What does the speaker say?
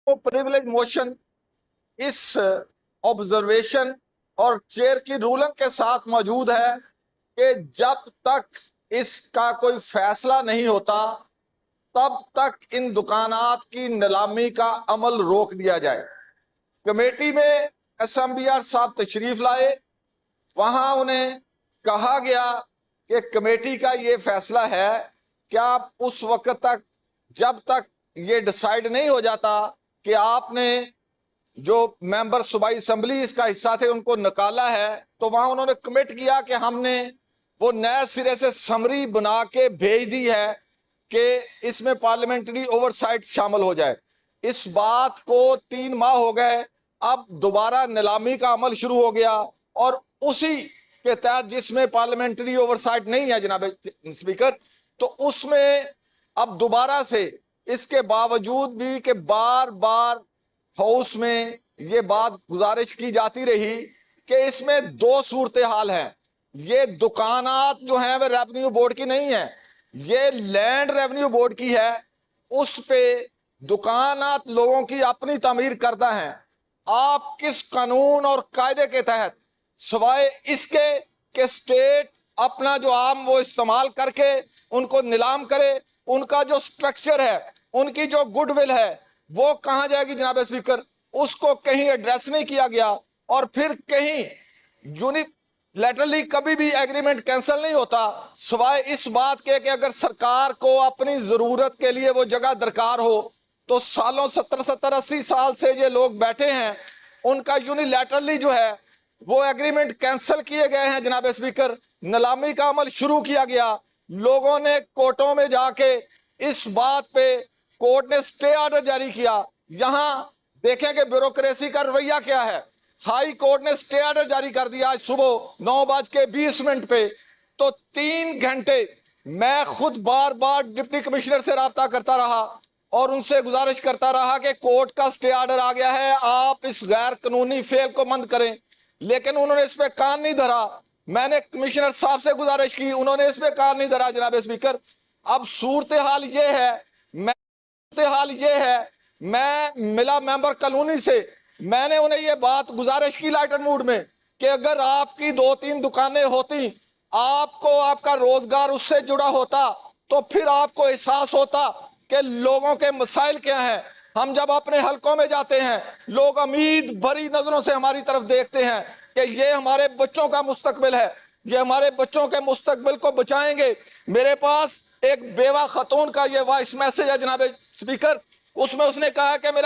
Privilege motion इस observation और chair की रूलिंग के साथ मौजूद है कि जब तक इसका कोई फैसला नहीं होता तब तक इन दुकानात की नीलामी का अमल रोक दिया जाए। कमेटी में SMBR साहब तशरीफ लाए, वहां उन्हें कहा गया कि कमेटी का ये फैसला है कि आप उस वक्त तक, जब तक ये डिसाइड नहीं हो जाता कि आपने जो मेंबर सूबाई असम्बली इसका हिस्सा थे उनको निकाला है, तो वहां उन्होंने कमिट किया कि हमने वो नए सिरे से समरी बना के भेज दी है कि इसमें पार्लियामेंट्री ओवरसाइट शामिल हो जाए। इस बात को 3 माह हो गए, अब दोबारा नीलामी का अमल शुरू हो गया और उसी के तहत जिसमें पार्लियामेंट्री ओवरसाइट नहीं है जनाब स्पीकर, तो उसमें अब दोबारा से इसके बावजूद भी कि बार बार हाउस में ये बात गुजारिश की जाती रही कि इसमें 2 सूरत हाल है। ये दुकानात जो हैं वो रेवेन्यू बोर्ड की नहीं है, ये लैंड रेवेन्यू बोर्ड की है। उस पे दुकानात लोगों की अपनी तामीर करता है। आप किस कानून और कायदे के तहत, सवाए इसके कि स्टेट अपना जो आम वो इस्तेमाल करके उनको नीलाम करे, उनका जो स्ट्रक्चर है, उनकी जो गुडविल है वो कहां जाएगी जनाब स्पीकर, उसको कहीं एड्रेस नहीं किया गया। और फिर कहीं यूनिलैटरली कभी भी एग्रीमेंट कैंसिल नहीं होता, सिवाय इस बात के कि अगर सरकार को अपनी जरूरत के लिए वो जगह दरकार हो, तो सालों 70-80 साल से ये लोग बैठे हैं, उनका यूनिलैटरली जो है वो एग्रीमेंट कैंसिल किए गए हैं जनाब स्पीकर। नीलामी का अमल शुरू किया गया, लोगों ने कोर्टों में जाके इस बात पे कोर्ट ने स्टे ऑर्डर जारी किया। यहां देखें कि ब्यूरोक्रेसी का रवैया क्या है। हाई कोर्ट ने स्टे ऑर्डर जारी कर दिया आज सुबह 9:20 पे। तो 3 घंटे मैं खुद बार बार डिप्टी कमिश्नर से राब्ता करता रहा और उनसे गुजारिश करता रहा कि कोर्ट का स्टे ऑर्डर आ गया है, आप इस गैर कानूनी फेल को बंद करें, लेकिन उन्होंने इस पे कान नहीं धरा। मैंने कमिश्नर साहब से गुजारिश की, उन्होंने इस पे कान नहीं धरा जनाब स्पीकर। अब सूरत हाल ये है, मैं मिला मेंबर कॉलोनी से, मैंने उन्हें ये बात गुजारिश की लाइटर मूड में कि अगर आपकी 2-3 दुकानें होती, आपको आपका रोजगार उससे जुड़ा होता, तो फिर आपको एहसास होता कि लोगों के मसाइल क्या हैं। हम जब अपने हलकों में जाते हैं, लोग उम्मीद भरी नजरों से हमारी तरफ देखते हैं कि ये हमारे बच्चों का मुस्तकबिल है, ये हमारे बच्चों के मुस्तकबिल को बचाएंगे। मेरे पास एक बेवा खतून का ये वॉइस मैसेज है जनाब स्पीकर, उसमें उसने कहा कि मेरा